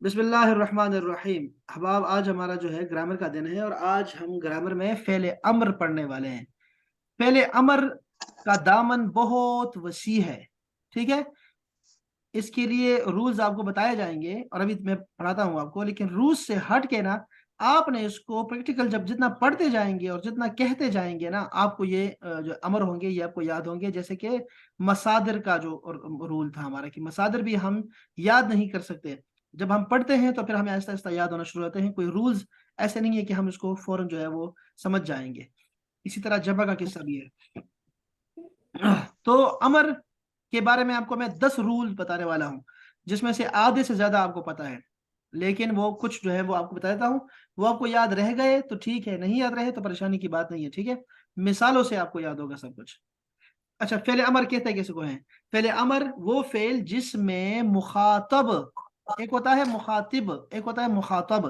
بسم اللہ الرحمن الرحیم احباب، آج ہمارا جو ہے گرامر کا دن ہے اور آج ہم گرامر میں فعل امر پڑھنے والے ہیں۔ فعل امر کا دامن بہت وسیع ہے، ٹھیک ہے۔ اس کے لیے رولز آپ کو بتائے جائیں گے اور ابھی میں پڑھاتا ہوں آپ کو، لیکن رولز سے ہٹ کے نا آپ نے اس کو پریکٹیکل جب جتنا پڑھتے جائیں گے اور جتنا کہتے جائیں گے نا، آپ کو یہ جو امر ہوں گے یہ آپ کو یاد ہوں گے۔ جیسے کہ مصادر کا جو رول تھا ہمارا کہ مصادر بھی ہم یاد نہیں کر سکتے، جب ہم پڑھتے ہیں تو پھر ہمیں آہستہ آہستہ یاد ہونا شروع ہوتے ہیں۔ کوئی رولز ایسے نہیں ہے کہ ہم اس کو فوراً جو ہے وہ سمجھ جائیں گے۔ اسی طرح جبہ کا قصہ بھی ہے۔ تو امر کے بارے میں آپ کو میں 10 رول بتانے والا ہوں، جس میں سے آدھے سے زیادہ آپ کو پتا ہے، لیکن وہ کچھ جو ہے وہ آپ کو بتا دیتا ہوں۔ وہ آپ کو یاد رہ گئے تو ٹھیک ہے، نہیں یاد رہے تو پریشانی کی بات نہیں ہے، ٹھیک ہے۔ مثالوں سے آپ کو یاد ہوگا سب کچھ۔ اچھا، فعل امر کہتے ہیں کس کو ہیں؟ فعل امر وہ فعل جس میں مخاطب، ایک ہوتا ہے مخاطب، ایک ہوتا ہے مخاطب،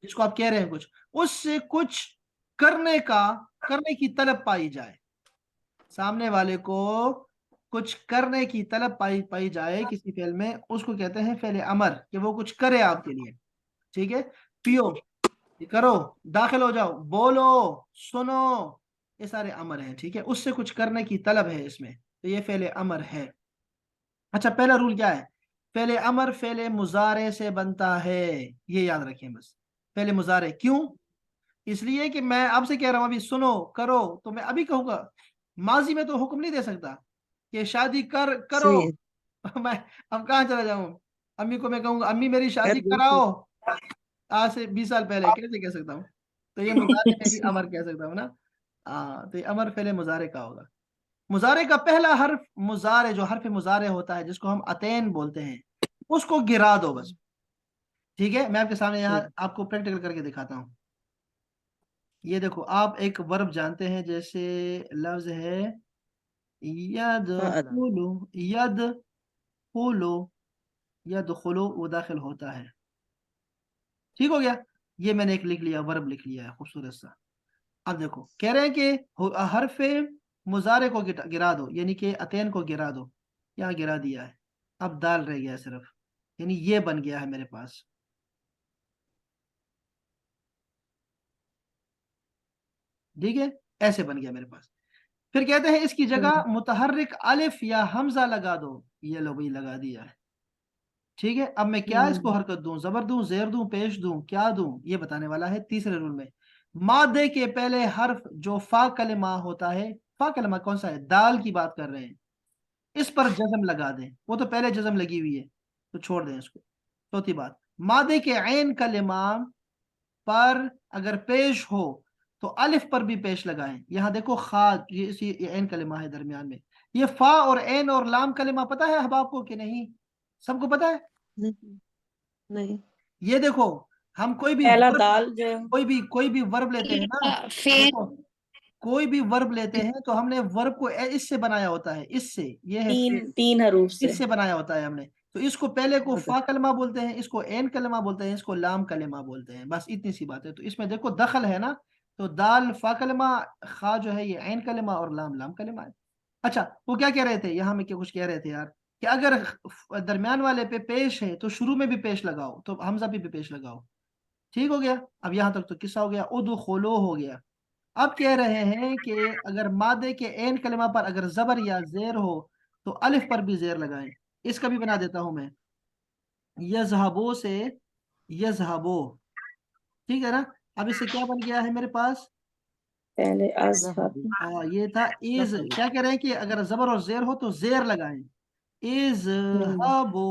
جس کو آپ کہہ رہے ہیں کچھ، اس سے کچھ کرنے کی طلب پائی جائے، سامنے والے کو کچھ کرنے کی طلب پائی جائے کسی فعل میں، اس کو کہتے ہیں فعل امر، کہ وہ کچھ کرے آپ کے لیے، ٹھیک ہے۔ پیو، یہ کرو، داخل ہو جاؤ، بولو، سنو، یہ سارے امر ہیں، ٹھیک ہے۔ اس سے کچھ کرنے کی طلب ہے اس میں، تو یہ فعل امر ہے۔ اچھا، پہلا رول کیا ہے؟ فعل امر فعل مضارع سے بنتا ہے، یہ یاد رکھیں بس۔ فعل مضارع کیوں؟ اس لیے کہ میں آپ سے کہہ رہا ہوں ابھی سنو کرو، تو میں ابھی کہوں گا، ماضی میں تو حکم نہیں دے سکتا کہ شادی کرو۔ صحیح میں اب کہاں چلا جاؤں؟ امی کو میں کہوں گا امی میری ہے شادی کراؤ، آج سے 20 سال پہلے کیسے کہہ سکتا ہوں؟ تو یہ مضارع میں بھی امر کہہ سکتا ہوں نا۔ تو یہ امر فعل مضارع کا ہوگا۔ مضارع کا پہلا حرف، مضارع جو حرف مضارع ہوتا ہے جس کو ہم اتین بولتے ہیں، اس کو گرا دو بس، ٹھیک ہے۔ میں آپ کے سامنے یہاں آپ کو پریکٹیکل کر کے دکھاتا ہوں۔ یہ دیکھو، آپ ایک ورب جانتے ہیں، جیسے لفظ ہے ید خلو، ید خلو، ید خلو، وہ داخل ہوتا ہے، ٹھیک ہو گیا۔ یہ میں نے ایک لکھ لیا، ورب لکھ لیا ہے خوبصورت سا۔ اب دیکھو کہہ رہے ہیں کہ حرف مضارع کو گرا دو، یعنی کہ اتین کو گرا دو، یہاں گرا دیا ہے، اب دال رہ گیا ہے صرف، یعنی یہ بن گیا ہے میرے پاس، ٹھیک ہے، ایسے بن گیا میرے پاس۔ پھر کہتے ہیں اس کی جگہ متحرک الف یا حمزہ لگا دو، یہ لو بھائی لگا دیا ہے، ٹھیک ہے۔ اب میں کیا اس کو حرکت دوں، زبر دوں، زیر دوں، پیش دوں، کیا دوں، یہ بتانے والا ہے تیسرے رول میں۔ مادے کے پہلے حرف جو فا کلمہ ہوتا ہے، فا کلمہ کون سا ہے؟ دال کی بات کر رہے ہیں، اس پر جزم لگا دیں، وہ تو پہلے جزم لگی ہوئی ہے تو چھوڑ دیں اس کو۔ چوتھی بات، مادے کے عین کلمہ پر اگر پیش ہو تو الف پر بھی پیش لگائیں۔ یہاں دیکھو خا، یہ عین کلمہ ہے درمیان میں، یہ فا اور عین اور لام کلمہ پتہ ہے احباب کو کہ نہیں؟ سب کو پتہ ہے؟ نہیں، یہ دیکھو، ہم کوئی بھی پہلا ورب، دال جو کوئی بھی ورب لیتے ہیں نا، دیکھو کوئی بھی ورب لیتے ہیں تو ہم نے ورب کو اس سے بنایا ہوتا ہے، اس سے، یہ ہے تین حروف سے اس سے بنایا ہوتا ہے ہم نے، تو اس کو پہلے کو فا کلمہ بولتے ہیں، اس کو عین کلمہ بولتے ہیں، اس کو لام کلمہ بولتے ہیں، بس اتنی سی بات ہے۔ تو اس میں دیکھو دخل ہے نا، تو دال فا کلمہ، خا جو ہے یہ عین کلمہ اور لام کلمہ ہے۔ اچھا، وہ کیا کہہ رہے تھے یہاں میں، کیا کچھ کہہ رہے تھے یار، کہ اگر درمیان والے پہ پیش ہے تو شروع میں بھی پیش لگاؤ، تو حمزہ بھی پیش لگاؤ، ٹھیک ہو گیا۔ اب یہاں تک تو قصہ ہو گیا، ادخلو ہو گیا۔ اب کہہ رہے ہیں کہ اگر مادے کے عین کلمہ پر اگر زبر یا زیر ہو تو الف پر بھی زیر لگائیں۔ اس کا بھی بنا دیتا ہوں میں، یذہبو سے یذہبو، ٹھیک ہے نا۔ اب اس سے کیا بن گیا ہے میرے پاس؟ پہلے یہ تھا از، کیا کہہ رہے ہیں کہ اگر زبر اور زیر ہو تو زیر لگائیں، اذہبو،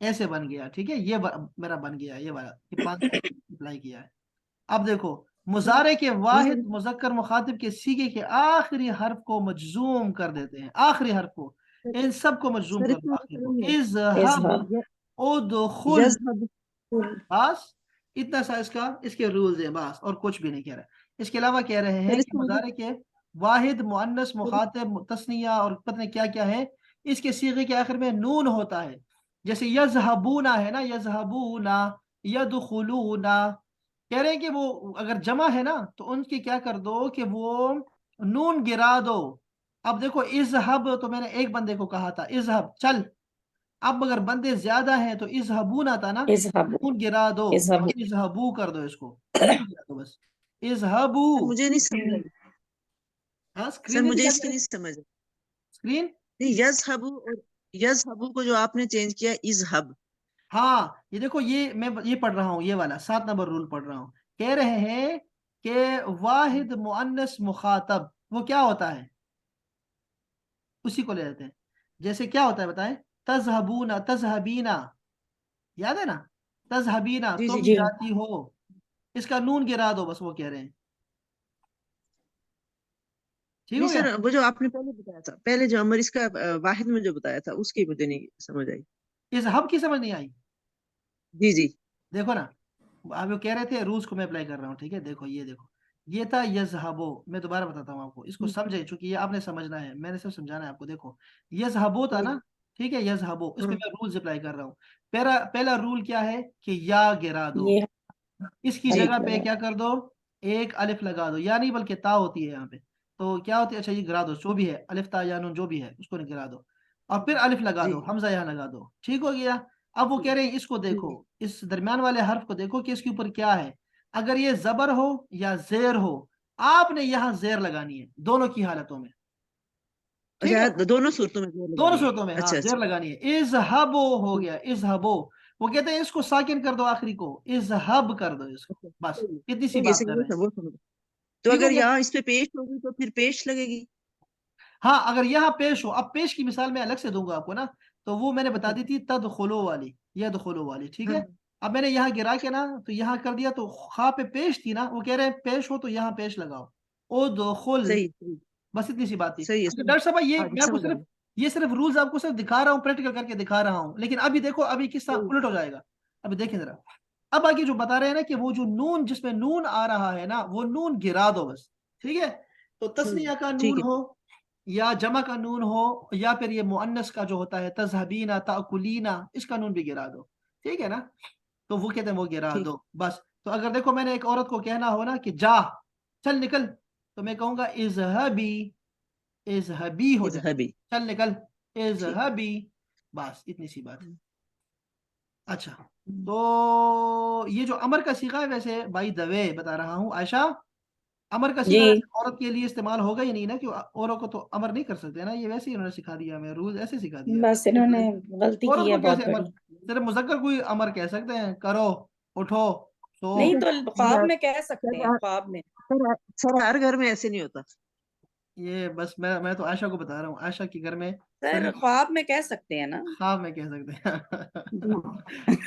ایسے بن گیا، ٹھیک ہے۔ یہ میرا بن گیا، یہ والا، یہ 5 اپلائی کیا ہے۔ اب دیکھو، مضارع کے واحد مذکر مخاطب کے سیغے کے آخری حرف کو مجزوم کر دیتے ہیں، آخری حرف کو، ان سب کو مجزوم کر دو آخری کو، اذهب، ادخل، بس اتنا سا اس کے رولز ہیں، بس اور کچھ بھی نہیں کہہ رہا۔ اس کے علاوہ کہہ رہے ہیں کہ مضارع کے واحد مؤنث مخاطب تثنیہ اور پتہ نہیں کیا کیا ہے، اس کے صیغے کے آخر میں نون ہوتا ہے، جیسے یذهبون ہے نا، یذهبون، یدخلون، کہہ رہے ہیں کہ وہ اگر جمع ہے نا تو ان کی کیا کر دو کہ وہ نون گرا دو۔ اب دیکھو اذهب، تو میں نے ایک بندے کو کہا تھا اذهب چل، اب اگر بندے زیادہ ہیں تو اذهبون آتا نا، اذهبوا نون گرا دو، اذهبوا اذهبوا کر دو اس کو، نون گرا دو بس، اذهبوا. سر مجھے نہیں سمجھ آئی، ہاں سر اسکرین میں مجھے دکھا اس کی دیں، نہیں سمجھ آئی. اسکرین. نہیں، یذهبوا اور یذهبوا کو جو آپ نے چینج کیا اذهب. ہاں یہ دیکھو، یہ میں یہ پڑھ رہا ہوں، یہ والا 7 نمبر رول پڑھ رہا ہوں. کہہ رہے ہیں کہ واحد مؤنث مخاطب وہ کیا ہوتا ہے، اسی کو لے لیتے ہیں. جیسے کیا ہوتا ہے بتائیں، تذہبون، تذہبینا، یاد ہے نا، تذہبینا جی تم جی جی جاتی ہو، اس کا نون گرا دو بس، وہ کہہ رہے ہیں. ٹھیک نہیں ہو گیا. سر، وہ جو آپ نے پہلے بتایا تھا، پہلے جو امر اس کا واحد میں جو بتایا تھا اس کی مجھے نہیں سمجھ آئی. اس ہب کی سمجھ نہیں آئی. جی جی دیکھو نا، آپ وہ کہہ رہے تھے رولز کو میں اپلائی کر رہا ہوں. ٹھیک ہے، دیکھو یہ دیکھو، یہ تھا یذہبو. میں دوبارہ بتاتا ہوں آپ کو، اس کو سمجھے، چونکہ یہ آپ نے سمجھنا ہے، میں نے صرف سمجھانا ہے آپ کو. دیکھو یذہبو تھا نا، ٹھیک ہے، یذہبو، اس پہ میں رولز اپلائی کر رہا ہوں. پہلا رول کیا ہے کہ یا گرا دو، یہ اس کی الف جگہ پہ لگا کیا کر دو، ایک الف لگا دو، یا نہیں بلکہ تا ہوتی ہے یہاں پہ. تو کیا ہوتی ہے، اچھا یہ گرا دو، جو بھی ہے الف تا یا نون جو بھی ہے اس کو گرا دو، اور پھر الف لگا جی دو، حمزہ یہاں لگا دو. ٹھیک ہو گیا. اب وہ کہہ رہے ہیں اس کو دیکھو، اس درمیان والے حرف کو دیکھو کہ اس کے اوپر کیا ہے. اگر یہ زبر ہو یا زیر ہو، آپ نے یہاں زیر لگانی ہے دونوں کی حالتوں میں. ٹھیک ہے، اچھا، دونوں صورتوں میں زور دونوں لگانی ہے. صورتوں میں ہاں اچھا زیر اچھا. لگانی ہے. اذہبو ہو گیا، اذہبو. وہ کہتے ہیں اس کو ساکن کر دو، آخری کو اذہب کر دو اس کو، بس اتنی سی بات کر رہے ہیں. وہ سمجھ. تو ٹھیک ہو اگر گیا. یہاں اس پہ پیش ہوگی تو پھر پیش لگے گی. ہاں اگر یہاں پیش ہو، اب پیش کی مثال میں الگ سے دوں گا آپ کو نا، تو وہ میں نے بتا دی تھی تدخلو والی، یدخلو والی. ٹھیک ہے، اب میں نے یہاں گرا کے نا تو یہاں کر دیا، تو خا پہ پیش تھی نا، وہ کہہ رہے ہیں پیش ہو تو یہاں پیش لگاؤ، او دخل. صحیح صحیح بس اتنی سی بات تھی. صحیح ہے، اچھا ڈاکٹر صاحب یہ ہاں جی میں آپ کو سمجھ صرف آئی. یہ صرف رولز آپ کو صرف دکھا رہا ہوں، پریکٹیکل کر کے دکھا رہا ہوں، لیکن ابھی دیکھو، ابھی قصہ الٹ ہو جائے گا. ابھی دیکھیں ذرا، اب آگے جو بتا رہے ہیں نا کہ وہ جو نون، جس میں نون آ رہا ہے نا، وہ نون گرا دو بس. ٹھیک ہے، تو تسنیہ کا ٹھیک نون ہے. ہو یا جمع کا نون ہو، یا پھر یہ مؤنث کا جو ہوتا ہے تذہبینا، تاکلینا، اس کا نون بھی گرا دو. ٹھیک ہے نا، تو وہ کہتے ہیں وہ گرا ٹھیک. دو بس. تو اگر دیکھو میں نے ایک عورت کو کہنا ہو نا کہ جا، چل نکل، تو میں کہوں گا اذهبی، اذهبی ہو جائے، اذهبی. چل نکل، ٹھیک. اذهبی، بس اتنی سی بات ہے. اچھا، تو یہ جو امر کا صیغہ ہے، ویسے بائی دا وے بتا رہا ہوں عائشہ، امر کا صیغہ جی عورت کے لیے استعمال ہوگا ہی نہیں نا، کہ عورتوں کو تو امر نہیں کر سکتے نا، یہ ویسے ہی انہوں نے سکھا دیا ہمیں، رول ایسے سکھا دیا. بس انہوں نے غلطی عورت کی ہے کو بہت کیسے امر، بڑی. صرف مذکر کوئی امر کہہ سکتے ہیں، کرو، اٹھو، سو. نہیں تو خواب سر میں کہہ سکتے ہیں، خواب میں. سر ہر گھر میں ایسے نہیں ہوتا. یہ بس میں تو عائشہ کو بتا رہا ہوں، عائشہ کے گھر میں سر خواب میں کہہ سکتے ہیں نا. خواب میں کہہ سکتے ہیں.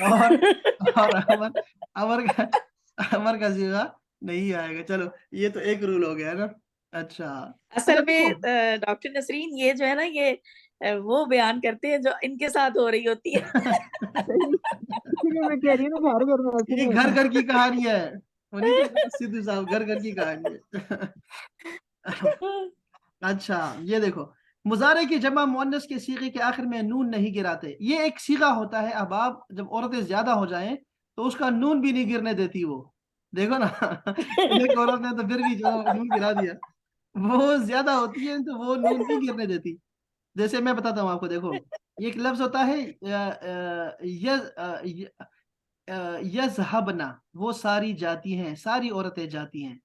اور امر کا صیغہ نہیں آئے گا. چلو یہ تو ایک رول ہو گیا نا. اچھا اچھا اصل میں دیکھو، ڈاکٹر نسرین یہ جو ہے نا، یہ وہ بیان کرتے ہیں جو ان کے ساتھ ہو رہی ہوتی ہے. اسی لیے میں کہہ رہی ہوں نا، ہر گھر میں ایسے یہ نہیں گھر ہوتا. گھر کی کہانی ہے، وہ نہیں کہتے سدھو صاحب، گھر گھر کی کہانی ہے. اچھا یہ دیکھو، مضارع کی جمع مؤنث کے صیغے کے آخر میں نون نہیں گراتے. یہ ایک صیغہ ہوتا ہے احباب، جب عورتیں زیادہ ہو جائیں تو اس کا نون بھی نہیں گرنے دیتی. وہ دیکھو نا، ایک عورت نے تو پھر بھی جو نون گرا دیا، وہ زیادہ ہوتی ہے تو وہ نون نہیں گرنے دیتی. جیسے میں بتاتا ہوں آپ کو، دیکھو یہ ایک لفظ ہوتا ہے یذہبنا، وہ ساری جاتی ہیں، ساری عورتیں جاتی ہیں.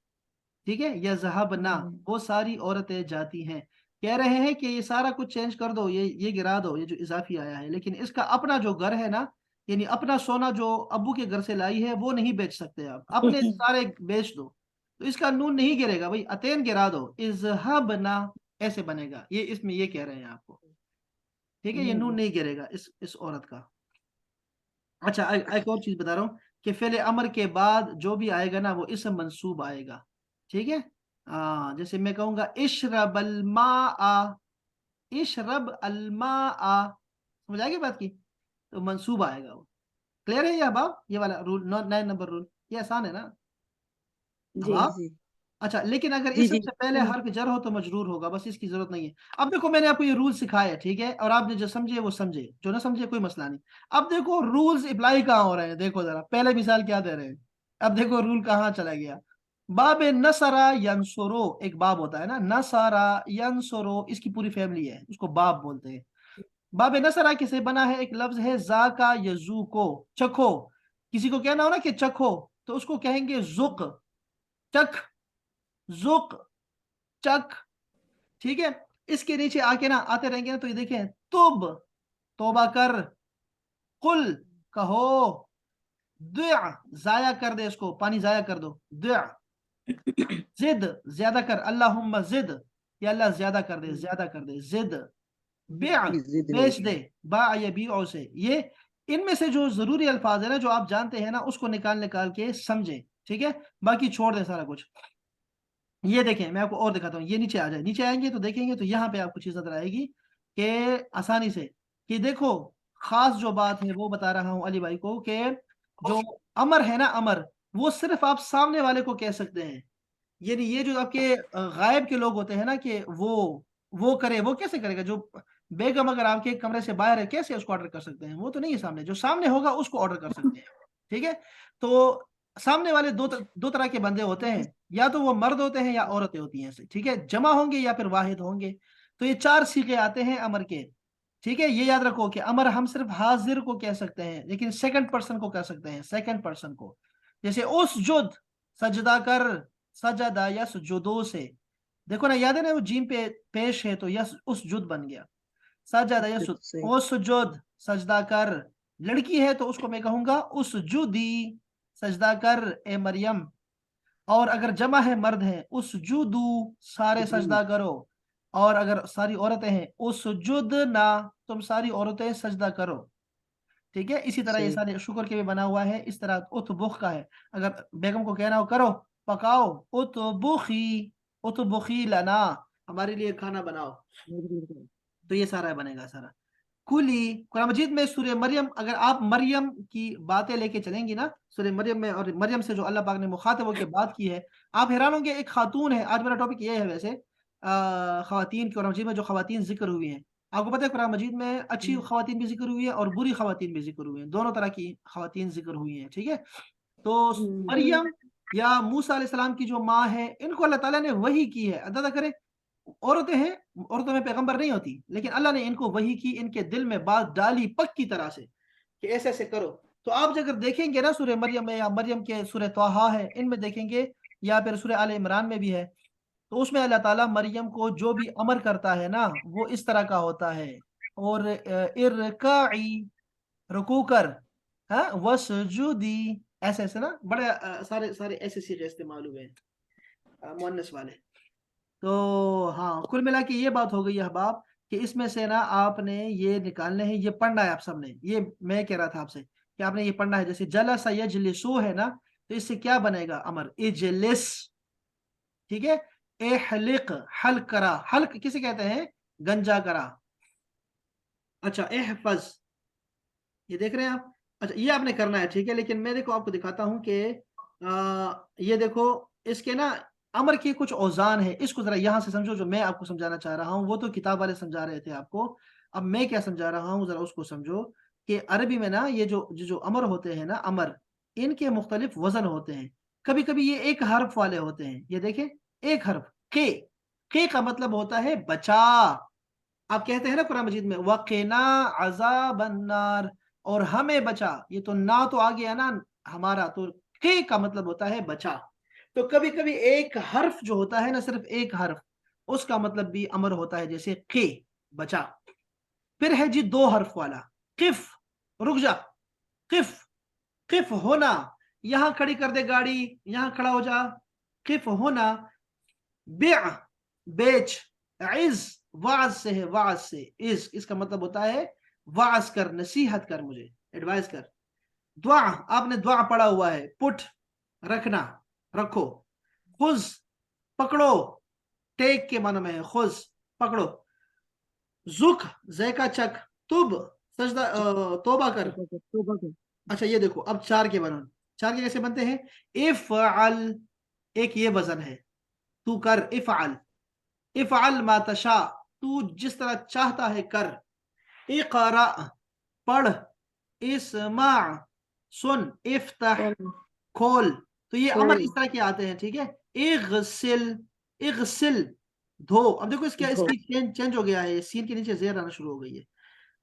ٹھیک ہے، یذہبنا، وہ ساری عورتیں جاتی ہیں. کہہ رہے ہیں کہ یہ سارا کچھ چینج کر دو، یہ گرا دو، یہ جو اضافی آیا ہے، لیکن اس کا اپنا جو گھر ہے نا، یعنی اپنا سونا جو ابو کے گھر سے لائی ہے وہ نہیں بیچ سکتے آپ، اپنے سارے بیچ دو. تو اس کا نون نہیں گرے گا بھائی، اتین گرا دو، اذہبنا ایسے بنے گا. یہ اس میں یہ کہہ رہے ہیں آپ کو. ٹھیک ہے، یہ نون نہیں گرے گا اس عورت کا. اچھا ایک اور چیز بتا رہا ہوں کہ فعل امر کے بعد جو بھی آئے گا نا، وہ اسم منصوب آئے گا. ٹھیک ہے، جیسے میں کہوں گا اشرب الماء، اشرب الماء، سمجھ آئے گی بات کی، تو منصوب آئے گا وہ. کلیئر ہے یہ احباب، یہ والا رول 9 نمبر رول، یہ آسان ہے نا جی احباب. جی اچھا لیکن اگر جی اسم جی. سے پہلے حرف جر ہو تو مجرور ہوگا، بس اس کی ضرورت نہیں ہے. اب دیکھو میں نے آپ کو یہ رول سکھایا، ٹھیک ہے، اور آپ نے جو سمجھے وہ سمجھے، جو نہ سمجھے کوئی مسئلہ نہیں. اب دیکھو رولز اپلائی کہاں ہو رہے ہیں، دیکھو ذرا پہلے مثال کیا دے رہے ہیں. اب دیکھو رول کہاں چلا گیا. باب نصرا ینصرو، ایک باب ہوتا ہے نا، نصرا ینصرو، اس کی پوری فیملی ہے، اس کو باب بولتے ہیں. باب نصرہ کسے بنا ہے؟ ایک لفظ ہے ذا کا یزو کو، چکھو. کسی کو کہنا ہو نا کہ چکھو تو اس کو کہیں گے ذق، چکھ، ذق، چکھ. ٹھیک ہے. اس کے نیچے آ کے نا آتے رہیں گے نا تو یہ دیکھیں توب، توبہ کر، قل کہو، دع ضائع کر دے، اس کو پانی ضائع کر دو، دع، زد زیادہ کر، اللہم زد یا اللہ زیادہ کر دے، زیادہ کر دے، زد، بیع بیچ دے، باع یبیع سے. یہ ان میں سے جو ضروری الفاظ ہیں نا جو آپ جانتے ہیں نا اس کو نکال کے سمجھیں. ٹھیک ہے، باقی چھوڑ دیں سارا کچھ. یہ دیکھیں میں آپ کو اور دکھاتا ہوں، یہ نیچے آ جائے، نیچے آئیں گے تو دیکھیں گے تو یہاں پہ آپ کو چیز نظر آئے گی کہ آسانی سے کہ دیکھو خاص جو بات ہے وہ بتا رہا ہوں علی بھائی کو کہ جو امر ہے نا، امر وہ صرف آپ سامنے والے کو کہہ سکتے ہیں. یعنی یہ جو آپ کے غائب کے لوگ ہوتے ہیں نا کہ وہ کرے، وہ کیسے کرے گا؟ جو بیگم اگر آپ کے کمرے سے باہر ہے کیسے اس کو آرڈر کر سکتے ہیں؟ وہ تو نہیں ہے سامنے، جو سامنے ہوگا اس کو آرڈر کر سکتے ہیں. ٹھیک ہے. تو سامنے والے دو طرح کے بندے ہوتے ہیں، یا تو وہ مرد ہوتے ہیں یا عورتیں ہوتی ہیں. ٹھیک ہے، جمع ہوں گے یا پھر واحد ہوں گے. تو یہ 4 صیغے آتے ہیں امر کے. ٹھیک ہے، یہ یاد رکھو کہ امر ہم صرف حاضر کو کہہ سکتے ہیں لیکن سیکنڈ پرسن کو کہہ سکتے ہیں، سیکنڈ پرسن کو. جیسے اسجد، سجدہ کر، سجدہ یسجدو سے. دیکھو نا، یاد ہے نا وہ جیم پہ پیش ہے تو یس اسجد بن گیا. سجدہ یسجد، اسجد سجدہ کر. لڑکی ہے تو اس کو میں کہوں گا اسجدی، سجدہ کر اے مریم. اور اگر جمع ہے مرد ہے اسجدو، سارے سجدہ کرو. اور اگر ساری عورتیں ہیں اسجدنا، تم ساری عورتیں سجدہ کرو. ٹھیک ہے. اسی طرح یہ سارے شکر کے بھی بنا ہوا ہے. اس طرح اتبخ کا ہے، اگر بیگم کو کہنا ہو کرو، پکاؤ، اتبخی، اتبخی لنا، ہمارے لیے کھانا بناؤ. تو یہ سارا بنے گا سارا. کلی قرآن مجید میں سورہ مریم، اگر آپ مریم کی باتیں لے کے چلیں گی نا سورہ مریم میں، اور مریم سے جو اللہ پاک نے مخاطب ہو کے بات کی ہے، آپ حیران ہوں گے. ایک خاتون ہے، آج میرا ٹاپک یہ ہے ویسے خواتین. قرآن مجید میں جو خواتین ذکر ہوئی ہیں، آپ کو پتہ ہے قرآن مجید میں اچھی خواتین بھی ذکر ہوئی ہیں اور بری خواتین بھی ذکر ہوئی ہیں، دونوں طرح کی خواتین ذکر ہوئی ہیں. ٹھیک ہے. تو مریم یا موسیٰ علیہ السلام کی جو ماں ہے، ان کو اللہ تعالیٰ نے وحی کی ہے. اندازہ کریں، عورتیں ہیں، عورتوں میں پیغمبر نہیں ہوتی، لیکن اللہ نے ان کو وحی کی، ان کے دل میں بات ڈالی پکی طرح سے کہ ایسے ایسے کرو. تو آپ اگر دیکھیں گے نا سورہ مریم میں، یا مریم کے سورہ طٰہٰ ہے ان میں دیکھیں گے، یا پھر سورہ آل عمران میں بھی ہے، تو اس میں اللہ تعالیٰ مریم کو جو بھی امر کرتا ہے نا وہ اس طرح کا ہوتا ہے. اور ارکعی، رکوع کر، ہاں، وسجودی، ایسے ایسے نا بڑے سارے ایسے صیغے استعمال ہوئے ہیں مؤنث والے. تو ہاں، کل ملا کے یہ بات ہو گئی احباب کہ اس میں سے نا آپ نے یہ نکالنے ہیں، یہ پڑھنا ہے آپ سب نے. یہ میں کہہ رہا تھا آپ سے کہ آپ نے یہ پڑھنا ہے. جیسے جلس یجلسو ہے نا، تو اس سے کیا بنے گا؟ امر، اجلس. ٹھیک ہے. احلق، حلق کرا، حلق کسے کہتے ہیں؟ گنجا کرا. اچھا، احفظ، یہ دیکھ رہے ہیں آپ. اچھا، یہ آپ نے کرنا ہے. ٹھیک ہے. لیکن میں دیکھو آپ کو دکھاتا ہوں کہ یہ دیکھو اس کے نا امر کی کچھ اوزان ہے. اس کو ذرا یہاں سے سمجھو. جو میں آپ کو سمجھانا چاہ رہا ہوں وہ تو کتاب والے سمجھا رہے تھے آپ کو، اب میں کیا سمجھا رہا ہوں ذرا اس کو سمجھو. کہ عربی میں نا یہ جو امر ہوتے ہیں نا، امر، ان کے مختلف وزن ہوتے ہیں. کبھی کبھی یہ ایک حرف والے ہوتے ہیں. یہ دیکھیں، ایک حرف کے کا مطلب ہوتا ہے بچا. آپ کہتے ہیں نا قرآن مجید میں وَقِنَا عَذَابَ النَّارِ، اور ہمیں بچا. یہ تو نا تو آ گیا نا ہمارا، تو کے کا مطلب ہوتا ہے بچا. تو کبھی کبھی ایک حرف جو ہوتا ہے نا، صرف ایک حرف، اس کا مطلب بھی امر ہوتا ہے. جیسے کے، بچا. پھر ہے جی 2 حرف والا، قف، رک جا، قف، قف ہونا، یہاں کھڑی کر دے گاڑی، یہاں کھڑا ہو جا، قف ہونا. بیع، بیچ. عز، وعظ سے ہے، وعظ سے. اس کا مطلب ہوتا ہے وعظ کر، نصیحت کر، مجھے ایڈوائز کر. دعا، آپ نے دعا پڑھا ہوا ہے، پٹ، رکھنا، رکھو. خذ، پکڑو، ٹیک کے معنی میں ہے خذ، پکڑو. زک، زے کا چک، تب، سجدہ توبہ کر. اچھا، یہ دیکھو اب 4 کے بنن. 4 کے کیسے بنتے ہیں؟ افعل، ایک یہ وزن ہے، تو کر، افعل. افعل ما تشاء، تو جس طرح چاہتا ہے کر. اقرا، پڑھ. اسمع، سن. افتح، کھول. تو یہ امر اس طرح کے آتے ہیں. ٹھیک ہے. اغسل، اغسل، دھو. اب دیکھو اس کی چینج ہو گیا ہے، سین کے نیچے زیر آنا شروع ہو گئی ہے.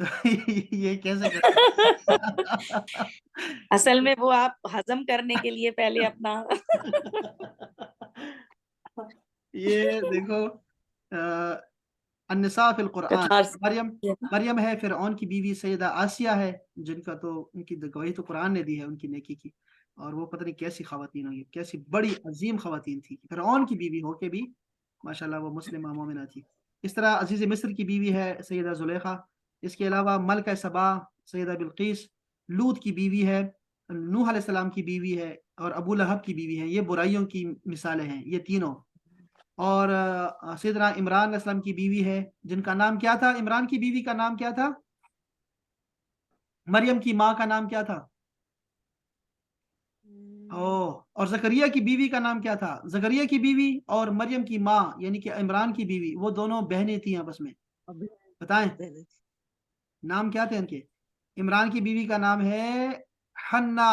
یہ کیسے کرتے؟ اصل میں وہ آپ ہضم کرنے کے لیے پہلے اپنا یہ دیکھو النساء فی القرآن، مریم ہے فرعون کی بیوی، سیدہ آسیہ ہے جن کا تو ان کی گواہی تو قرآن نے دی ہے ان کی نیکی کی، اور وہ پتہ نہیں کیسی خواتین ہوئی، کیسی بڑی عظیم خواتین تھی، فرعون کی بیوی ہو کے بھی ماشاءاللہ وہ مسلمہ مومنہ تھی۔ اس طرح عزیز مصر کی بیوی ہے سیدہ زلیخا، اس کے علاوہ ملکہ سبا سیدہ بلقیس، لوط کی بیوی ہے، نوح علیہ السلام کی بیوی ہے، اور ابو لہب کی بیوی ہے۔ یہ برائیوں کی مثالیں ہیں یہ تینوں۔ اور سیدنا عمران علیہ السلام کی بیوی ہے جن کا نام کیا تھا؟ عمران کی بیوی کا نام کیا تھا؟ مریم کی ماں کا نام کیا تھا؟ اور زکریا کی بیوی کا نام کیا تھا؟ زکریا کی بیوی اور مریم کی ماں یعنی کہ عمران کی بیوی وہ دونوں بہنیں تھیں آپس میں، بتائیں نام کیا تھے ان کے؟ عمران کی بیوی کا نام ہے حنا،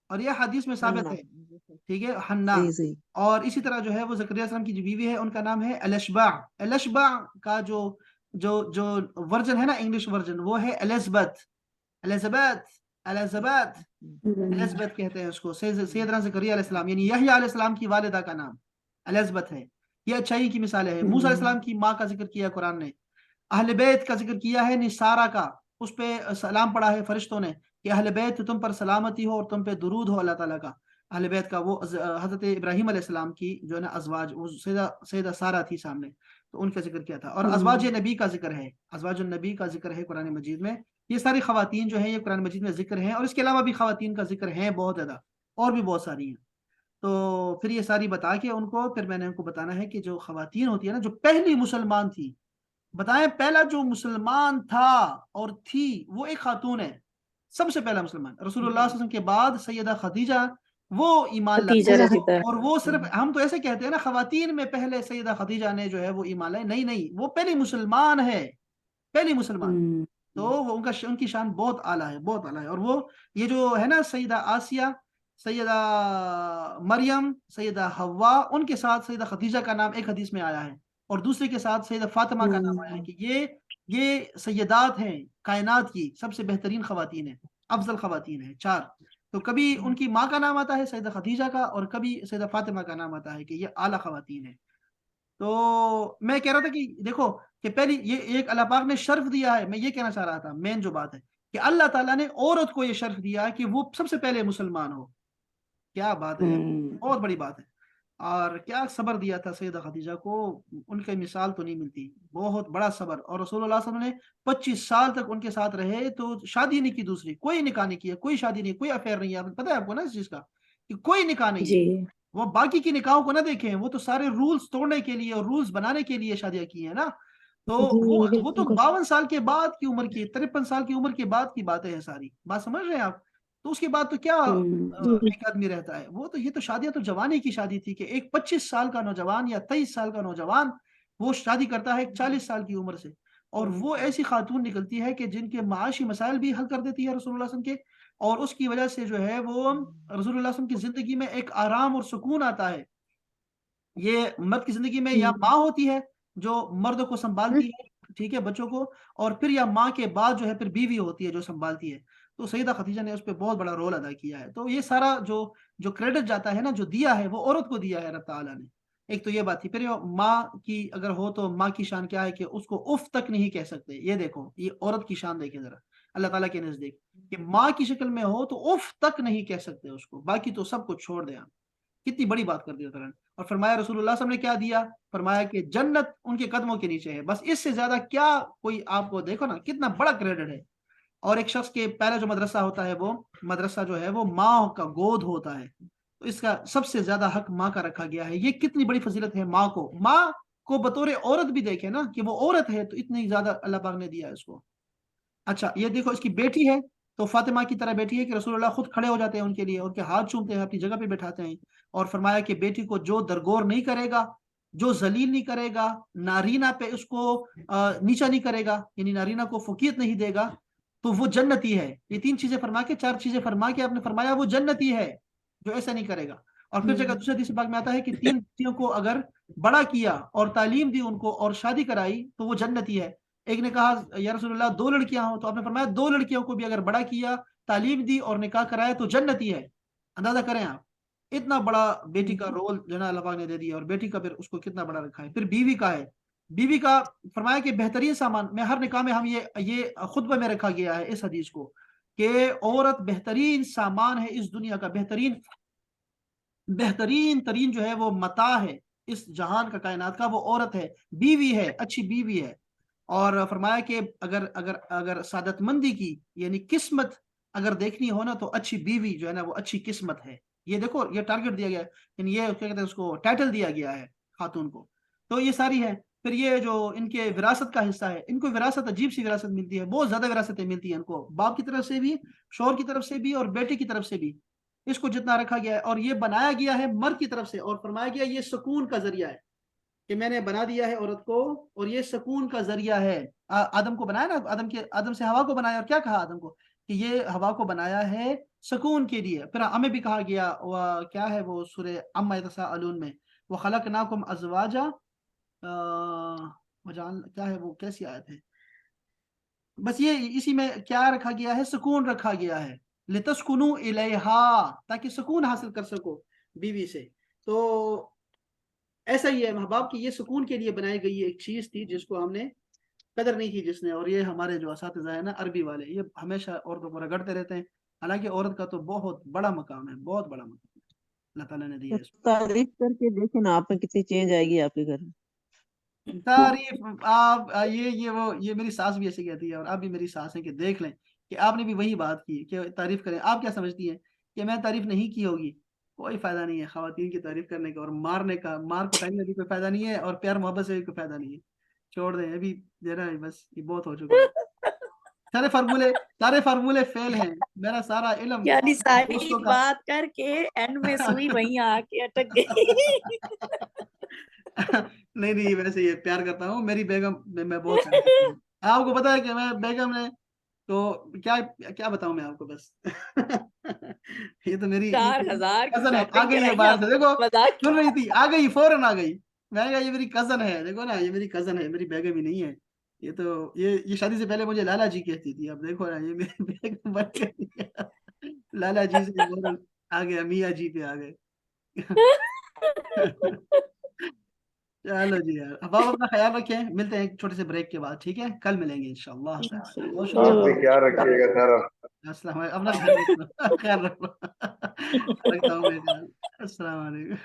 اور یہ حدیث میں ثابت ہے، ٹھیک ہے، حنا۔ اور اسی طرح جو ہے وہ زکریا السلام کی جو بیوی ہے ان کا نام ہے الشبع۔ الشبع کا جو ورژن ہے نا انگلش ورژن وہ ہے الزبتھ، الزبتھ الزبتھ الزبتھ کہتے ہیں اس کو۔ سیدنا زکریا علیہ السلام یعنی یحییٰ علیہ السلام کی والدہ کا نام الزبتھ ہے۔ یہ اچھائی کی مثالیں ہیں۔ موسیٰ علیہ السلام کی ماں کا ذکر کیا قرآن نے، اہل بیت کا ذکر کیا ہے، نسارہ کا، اس پہ سلام پڑھا ہے فرشتوں نے کہ اہل بیت تم پر سلامتی ہو اور تم پہ درود ہو اللہ تعالیٰ کا۔ اہل بیت کا وہ حضرت ابراہیم علیہ السلام کی جو ہے نا ازواج، وہ سیدہ سارہ تھی سامنے، تو ان کا ذکر کیا تھا۔ اور ازواج نبی کا ذکر ہے، ازواج النبی کا ذکر ہے قرآن مجید میں۔ یہ ساری خواتین جو ہیں یہ قرآن مجید میں ذکر ہیں، اور اس کے علاوہ بھی خواتین کا ذکر ہے بہت زیادہ، اور بھی بہت ساری ہیں۔ تو پھر یہ ساری بتا کے ان کو پھر میں نے ان کو بتانا ہے کہ جو خواتین ہوتی ہے نا، جو پہلی مسلمان تھی، بتائیں پہلا جو مسلمان تھا اور تھی وہ ایک خاتون ہے، سب سے پہلا مسلمان رسول اللہ صلی اللہ علیہ وسلم کے بعد سیدہ خدیجہ وہ ایمان لائی، اور وہ صرف ہم تو ایسے کہتے ہیں نا خواتین میں پہلے سیدہ خدیجہ نے جو ہے وہ ایمان لائی، نہیں، وہ پہلی مسلمان ہے، پہلی مسلمان۔ تو وہ ان کی شان بہت اعلیٰ ہے، بہت اعلیٰ ہے۔ اور وہ یہ جو ہے نا سیدہ آسیہ، سیدہ مریم، سیدہ حوا، ان کے ساتھ سیدہ خدیجہ کا نام ایک حدیث میں آیا ہے، اور دوسرے کے ساتھ سیدہ فاطمہ کا نام آیا ہے کہ یہ سیدات ہیں کائنات کی، سب سے بہترین خواتین ہیں، افضل خواتین ہیں، چار۔ تو کبھی ان کی ماں کا نام آتا ہے سیدہ خدیجہ کا، اور کبھی سیدہ فاطمہ کا نام آتا ہے کہ یہ اعلیٰ خواتین ہیں۔ تو میں کہہ رہا تھا کہ دیکھو کہ پہلی یہ ایک اللہ پاک نے شرف دیا ہے، میں یہ کہنا چاہ رہا تھا، مین جو بات ہے کہ اللہ تعالیٰ نے عورت کو یہ شرف دیا ہے کہ وہ سب سے پہلے مسلمان ہو۔ کیا بات ہے، بہت بڑی بات ہے۔ اور کیا صبر دیا تھا سیدہ خدیجہ کو، ان کی مثال تو نہیں ملتی، بہت بڑا صبر۔ اور رسول اللہ صلی اللہ علیہ وسلم نے 25 سال تک ان کے ساتھ رہے، تو شادی نہیں کی، دوسری کوئی نکاح نہیں کیا، کوئی شادی نہیں، کوئی افیئر نہیں ہے، پتہ ہے آپ کو نا اس چیز کا کہ کوئی نکاح نہیں ہے۔ وہ باقی کی نکاحوں کو نہ دیکھیں، وہ تو سارے رولز توڑنے کے لیے اور رولز بنانے کے لیے شادیاں کی ہیں نا۔ تو وہ تو 52 سال کے بعد کی عمر کی، 53 سال کی عمر کے بعد کی باتیں ہیں ساری، بات سمجھ رہے ہیں آپ؟ تو اس کے بعد تو کیا ایک آدمی رہتا ہے، وہ تو یہ تو شادیاں تو جوانی کی شادی تھی کہ ایک 25 سال کا نوجوان یا 23 سال کا نوجوان وہ شادی کرتا ہے 40 سال کی عمر سے، اور وہ ایسی خاتون نکلتی ہے کہ جن کے معاشی مسائل بھی حل کر دیتی ہے رسول اللہ صلی اللہ علیہ وسلم کے، اور اس کی وجہ سے جو ہے وہ رسول اللہ صلی اللہ علیہ وسلم کی زندگی میں ایک آرام اور سکون آتا ہے۔ یہ مرد کی زندگی میں یا ماں ہوتی ہے جو مرد کو سنبھالتی ہے، ٹھیک ہے، بچوں کو، اور پھر یا ماں کے بعد جو ہے پھر بیوی ہوتی ہے جو سنبھالتی ہے۔ تو سیدہ خدیجہ نے اس پہ بہت بڑا رول ادا کیا ہے۔ تو یہ سارا جو کریڈٹ جاتا ہے نا، جو دیا ہے وہ عورت کو دیا ہے رب تعالیٰ نے۔ ایک تو یہ بات تھی۔ پھر ماں کی اگر ہو تو ماں کی شان کیا ہے کہ اس کو اف تک نہیں کہہ سکتے۔ یہ دیکھو یہ عورت کی شان دیکھیں ذرا اللہ تعالیٰ کے نزدیک، کہ ماں کی شکل میں ہو تو اف تک نہیں کہہ سکتے اس کو، باقی تو سب کچھ چھوڑ دیں آپ۔ کتنی بڑی بات کر دی اللہ تعالیٰ نے۔ اور فرمایا رسول اللہ صلی اللہ علیہ وسلم نے کیا دیا، فرمایا کہ جنت ان کے قدموں کے نیچے ہے، بس اس سے زیادہ کیا کوئی آپ کو، دیکھو نا کتنا بڑا کریڈٹ ہے۔ اور ایک شخص کے پہلا جو مدرسہ ہوتا ہے، وہ مدرسہ جو ہے وہ ماں کا گود ہوتا ہے، تو اس کا سب سے زیادہ حق ماں کا رکھا گیا ہے۔ یہ کتنی بڑی فضیلت ہے ماں کو بطور عورت بھی دیکھے نا کہ وہ عورت ہے، تو اتنی زیادہ اللہ پاک نے دیا اس کو۔ اچھا یہ دیکھو اس کی بیٹی ہے تو فاطمہ کی طرح بیٹی ہے کہ رسول اللہ خود کھڑے ہو جاتے ہیں ان کے لیے، ان کے ہاتھ چومتے ہیں، اپنی جگہ پہ بٹھاتے ہیں، اور فرمایا کہ بیٹی کو جو درگور نہیں کرے گا، جو ذلیل نہیں کرے گا، نارینہ پہ اس کو نیچا نہیں کرے گا، یعنی نارینہ کو فوقیت نہیں دے گا، تو وہ جنتی ہے۔ یہ 3 چیزیں فرما کے، 4 چیزیں فرما کے آپ نے فرمایا وہ جنتی ہے جو ایسا نہیں کرے گا۔ اور پھر جگہ دوسرے حدیث پاک میں آتا ہے کہ 3 بچیوں کو اگر بڑا کیا اور تعلیم دی ان کو اور شادی کرائی تو وہ جنتی ہے۔ ایک نے کہا یا رسول اللہ 2 لڑکیاں ہوں، تو آپ نے فرمایا 2 لڑکیوں کو بھی اگر بڑا کیا، تعلیم دی اور نکاح کرایا تو جنتی ہے. اندازہ کریں آپ، اتنا بڑا بیٹی کا رول جو ہے نا اللہ پاک نے دے دیا، اور بیٹی کا پھر اس کو کتنا بڑا رکھا ہے. پھر بیوی کا ہے، بیوی کا فرمایا کہ بہترین سامان میں ہر نکاح میں ہم یہ خطبہ میں رکھا گیا ہے اس حدیث کو کہ عورت بہترین سامان ہے اس دنیا کا، بہترین ترین جو ہے وہ متاع ہے اس جہان کا، کائنات کا، وہ عورت ہے، بیوی ہے، اچھی بیوی ہے. اور فرمایا کہ اگر سعادت مندی کی یعنی قسمت اگر دیکھنی ہو نا تو اچھی بیوی جو ہے نا وہ اچھی قسمت ہے. یہ دیکھو یہ ٹارگٹ دیا گیا ہے، یعنی یہ کیا کہتے ہیں اس کو ٹائٹل دیا گیا ہے خاتون کو. تو یہ ساری ہے. پھر یہ جو ان کے وراثت کا حصہ ہے، ان کو وراثت عجیب سی وراثت ملتی ہے، بہت زیادہ وراثتیں ملتی ہیں ان کو، باپ کی طرف سے بھی، شوہر کی طرف سے بھی، اور بیٹے کی طرف سے بھی. اس کو جتنا رکھا گیا ہے، اور یہ بنایا گیا ہے مرد کی طرف سے، اور فرمایا گیا یہ سکون کا ذریعہ ہے کہ میں نے بنا دیا ہے عورت کو اور یہ سکون کا ذریعہ ہے. آدم کو بنایا نا، آدم سے ہوا کو بنایا، اور کیا کہا آدم کو کہ یہ ہوا کو بنایا ہے سکون کے لیے. پھر ہمیں بھی کہا گیا کیا ہے وہ سورہ عما یتساءلون میں، وَخَلَقْنَاكُمْ أَزْوَاجًا، کیا ہے وہ، کیسی آیت ہے، بس یہ اسی میں کیا رکھا گیا ہے، سکون رکھا گیا ہے. لِتَسْكُنُوا إِلَيْهَا، تاکہ سکون حاصل کر سکو بیوی سے. تو ایسا ہی ہے احباب کہ یہ سکون کے لیے بنائی گئی ایک چیز تھی جس کو ہم نے قدر نہیں کی جس نے. اور یہ ہمارے جو اساتذہ ہیں نا عربی والے، یہ ہمیشہ عورتوں کو رگڑتے رہتے ہیں، حالانکہ عورت کا تو بہت بڑا مقام ہے، بہت بڑا مقام ہے اللہ تعالیٰ نے دیا ہے اس کو. تعریف کر کے دیکھیں نا آپ میں کتنی چینج آئے گی آپ کے گھر میں. تعریف آپ یہ میری ساس بھی ایسے کہتی ہے، اور آپ بھی میری ساس ہیں کہ دیکھ لیں کہ آپ نے بھی وہی بات کی کہ تعریف کریں. آپ کیا سمجھتی ہیں کہ میں تعریف نہیں کی ہوگی؟ کوئی فائدہ نہیں ہے خواتین کی تعریف کرنے کا، اور مار پٹائی میں بھی کوئی فائدہ نہیں ہے، اور پیار محبت سے بھی کوئی فائدہ نہیں ہے. چھوڑ دیں ابھی دینا ہے، بس یہ بہت ہو چکا ہے. سارے فارمولے فیل ہیں، میرا سارا علم یعنی ساری دوستوں کا بات کر کے اینڈ میں سوئی وہیں آ کے اٹک گئی. نہیں ویسے یہ پیار کرتا ہوں میری بیگم میں بہت پیار کرتا ہوں. آپ کو پتا ہے کہ میں بیگم نے تو کیا بتاؤں میں آپ کو، بس یہ تو میری 4000 کی کزن ہے، آ شاپنگ گئی ہے کرائی باہر آپ سے، دیکھو مذاق سن رہی تھی، آ گئی، فوراً آ گئی. میں نے کہا یہ میری کزن ہے، دیکھو نا یہ میری کزن ہے، میری بیگم ہی نہیں ہے. یہ تو یہ شادی سے پہلے مجھے لالا جی کہتی تھی، اب دیکھو نا یہ میری بیگم بن گئی. لالا جی سے فوراً آ گئے، میاں جی پہ آ گئے. چلو جی یار، اب آپ اپنا خیال رکھیں، ملتے ہیں ایک چھوٹے سے بریک کے بعد، ٹھیک ہے، کل ملیں گے انشاءاللہ تعالی. بہت شکریہ. آپ بھی خیال رکھیے گا سر. السلام علیکم. اپنا خیال رکھنا، خیال رکھنا. رکھتا ہوں میں خیال. السلام علیکم.